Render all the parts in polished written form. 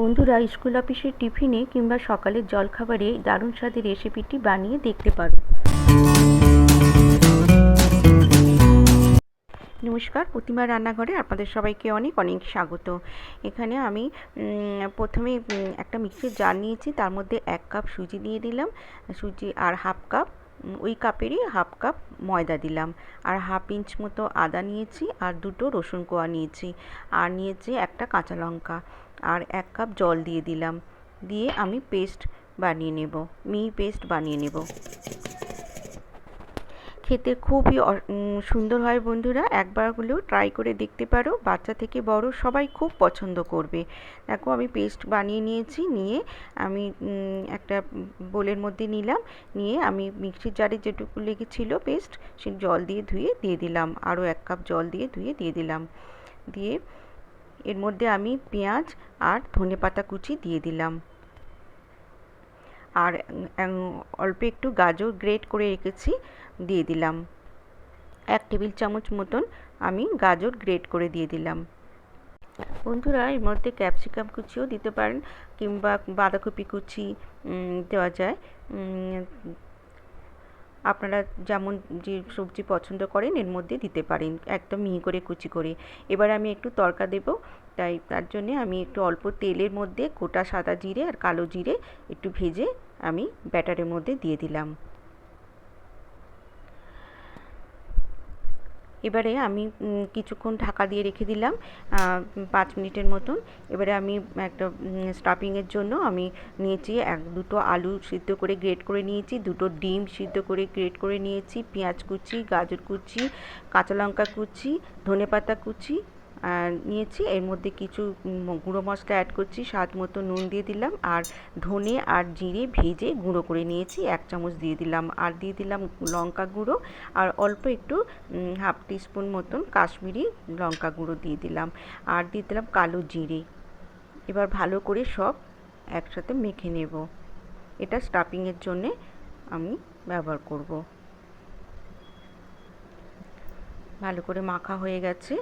বন্ধুরা স্কুল অফিসের টিফিনে কিংবা সকালের জলখাবারে দারুণ স্বাদের রেসিপিটি বানিয়ে দেখতে পারো। নমস্কার, প্রতিমা রান্নাঘরে আপনাদের সবাইকে অনেক অনেক স্বাগত। এখানে আমি প্রথমে একটা মিক্সির জার নিয়েছি, তার মধ্যে 1 কাপ সুজি দিয়ে দিলাম, সুজি আর হাফ কাপ ওই কাপেরই হাফ কাপ ময়দা দিলাম, আর হাফ ইঞ্চ মতো আদা নিয়েছি, আর 2টো রসুন কোয়া নিয়েছি, আর নিয়েছি একটা কাঁচা লঙ্কা, আর 1 কাপ জল দিয়ে দিলাম। দিয়ে আমি পেস্ট বানিয়ে নেব, মিহি পেস্ট বানিয়ে নেব। খেতে খুবই সুন্দর হয় বন্ধুরা, একবার হলেও ট্রাই করে দেখতে পারো, বাচ্চা থেকে বড় সবাই খুব পছন্দ করবে। দেখো আমি পেস্ট বানিয়ে নিয়েছি, নিয়ে আমি একটা বোলের মধ্যে নিলাম, নিয়ে আমি মিক্সির জারে যেটুকু লেগেছিল পেস্ট সে জল দিয়ে ধুয়ে দিয়ে দিলাম, আরও 1 কাপ জল দিয়ে ধুয়ে দিয়ে দিলাম। দিয়ে এর মধ্যে আমি পেঁয়াজ আর ধনেপাতা কুচি দিয়ে দিলাম, আর অল্প একটু গাজর গ্রেট করে রেখেছি দিয়ে দিলাম। 1 টেবিল চামচ মতন আমি গাজর গ্রেট করে দিয়ে দিলাম। বন্ধুরা এর মধ্যে ক্যাপসিকাম কুচিও দিতে পারেন, কিংবা বাঁধাকপি কুচি দেওয়া যায়। আপনারা যেমন যে সবজি পছন্দ করেন এর মধ্যে দিতে পারেন, একদম মিহি করে কুচি করে। এবার আমি একটু তড়কা দেব, তাই তার জন্যে আমি একটু অল্প তেলের মধ্যে গোটা সাদা জিরে আর কালো জিরে একটু ভেজে আমি ব্যাটারের মধ্যে দিয়ে দিলাম। এবারে আমি কিছুক্ষণ ঢাকা দিয়ে রেখে দিলাম, 5 মিনিটের মতন। এবারে আমি একটা স্টাফিংয়ের জন্য আমি নিয়েছি 2টো আলু সিদ্ধ করে গ্রেট করে নিয়েছি, 2টো ডিম সিদ্ধ করে গ্রেট করে নিয়েছি, পেঁয়াজ কুচি, গাজর কুচি, কাঁচা লঙ্কা কুচি, ধনেপাতা কুচি নিয়েছি। এর মধ্যে কিছু গুঁড়ো মশলা অ্যাড করছি, স্বাদ মতো নুন দিয়ে দিলাম, আর ধনে আর জিরে ভেজে গুঁড়ো করে নিয়েছি 1 চামচ দিয়ে দিলাম, আর দিয়ে দিলাম লঙ্কা গুঁড়ো, আর অল্প একটু হাফ টিস্পুন মতন কাশ্মীরি লঙ্কা গুঁড়ো দিয়ে দিলাম, আর দিয়ে দিলাম কালো জিরে। এবার ভালো করে সব একসাথে মেখে নেব। এটা স্টাফিংয়ের জন্যে আমি ব্যবহার করব। ভালো করে মাখা হয়ে গেছে,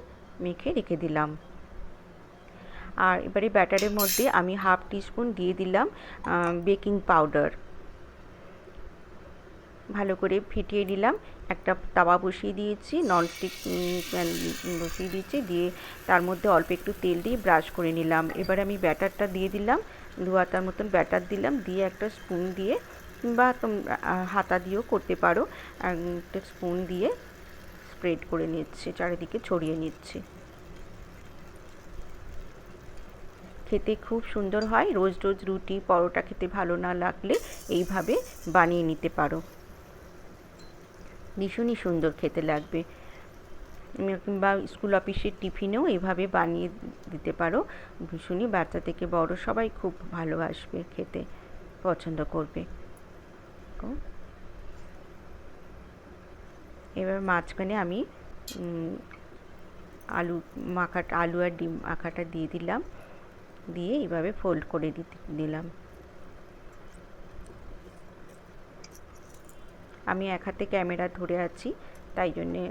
মেখে রেখে দিলাম। আর এবারে ব্যাটারের মধ্যে আমি হাফ টিস্পুন দিয়ে দিলাম বেকিং পাউডার। ভালো করে ফেটিয়ে নিলাম। একটা তাওয়া বসিয়ে দিয়েছি, ননস্টিক প্যান বসিয়ে দিয়েছি, দিয়ে তার মধ্যে অল্প একটু তেল দিয়ে ব্রাশ করে নিলাম। এবার আমি ব্যাটারটা দিয়ে দিলাম, 2 হাতার মতন ব্যাটার দিলাম, দিয়ে একটা স্পুন দিয়ে বা হাতা দিয়েও করতে পারো, একটা স্পুন দিয়ে স্প্রেড করে নিচ্ছি, চারিদিকে ছড়িয়ে নিচ্ছি। খেতে খুব সুন্দর হয়, রোজ রোজ রুটি পরোটা খেতে ভালো না লাগলে এইভাবে বানিয়ে নিতে পারো, ভীষণই সুন্দর খেতে লাগবে। কিংবা স্কুল অফিসের টিফিনেও এইভাবে বানিয়ে দিতে পারো, ভীষণই বাচ্চা থেকে বড় সবাই খুব ভালোবাসবে, খেতে পছন্দ করবে। এবার মাঝখানে আমি আলু আর ডিম মাখাটা দিয়ে দিলাম, দিয়ে এইভাবে ফোল্ড করে দিলাম। আমি এক হাতে ক্যামেরা ধরে আছি, তাই জন্যে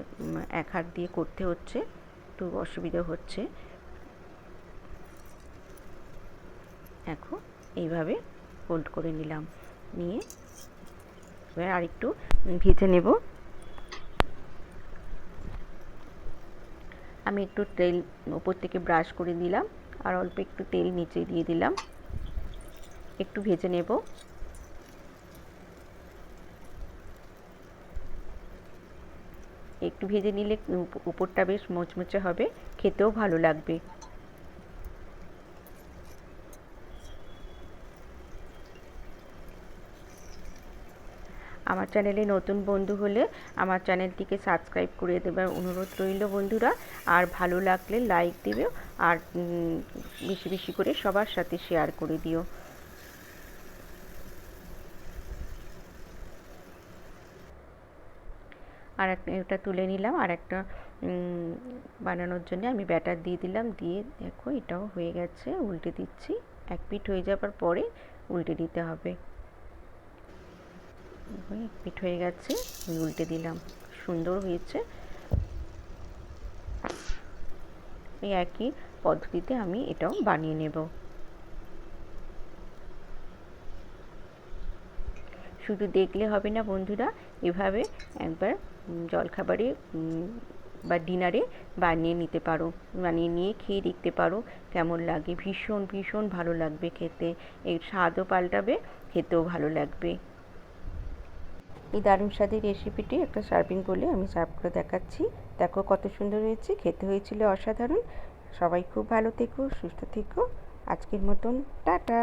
এক হাত দিয়ে করতে হচ্ছে, একটু অসুবিধা হচ্ছে। এখন এইভাবে ফোল্ড করে নিলাম, নিয়ে এবার আরেকটু ভেজে নেব। আমি একটু তেল ওপর থেকে ব্রাশ করে দিলাম, আর অল্প একটু তেল নিচে দিয়ে দিলাম, একটু ভেজে নেব। একটু ভেজে নিলে উপরটা বেশ মুচমুচে হবে, খেতেও ভালো লাগবে। আমার চ্যানেলে নতুন বন্ধু হলে আমার চ্যানেলটিকে সাবস্ক্রাইব করে দেবার অনুরোধ রইল বন্ধুরা, আর ভালো লাগলে লাইক দেবে, আর বেশি বেশি করে সবার সাথে শেয়ার করে দিও। আর এটা তুলে নিলাম, আর একটা বানানোর জন্য আমি ব্যাটার দিয়ে দিলাম, দিয়ে দেখো এটাও হয়ে গেছে, উল্টে দিচ্ছি। 1 পিঠ হয়ে যাবার পরে উল্টে দিতে হবে। 1 পিঠ হয়ে গেছে, আমি উল্টে দিলাম, সুন্দর হয়েছে। এই একই পদ্ধতিতে আমি এটাও বানিয়ে নেব। শুধু দেখলে হবে না বন্ধুরা, এভাবে একবার জলখাবারে বা ডিনারে বানিয়ে নিতে পারো, বানিয়ে নিয়ে খেয়ে দেখতে পারো কেমন লাগে। ভীষণ ভীষণ ভালো লাগবে খেতে, এর স্বাদও পাল্টাবে, খেতেও ভালো লাগবে। এই দারুণ স্বাদের রেসিপিটি একটা সার্ভিং বলে আমি সার্ভ করে দেখাচ্ছি। দেখো কত সুন্দর হয়েছে, খেতে হয়েছিল অসাধারণ। সবাই খুব ভালো থেকো, সুস্থ থেকো। আজকের মতন টাটা।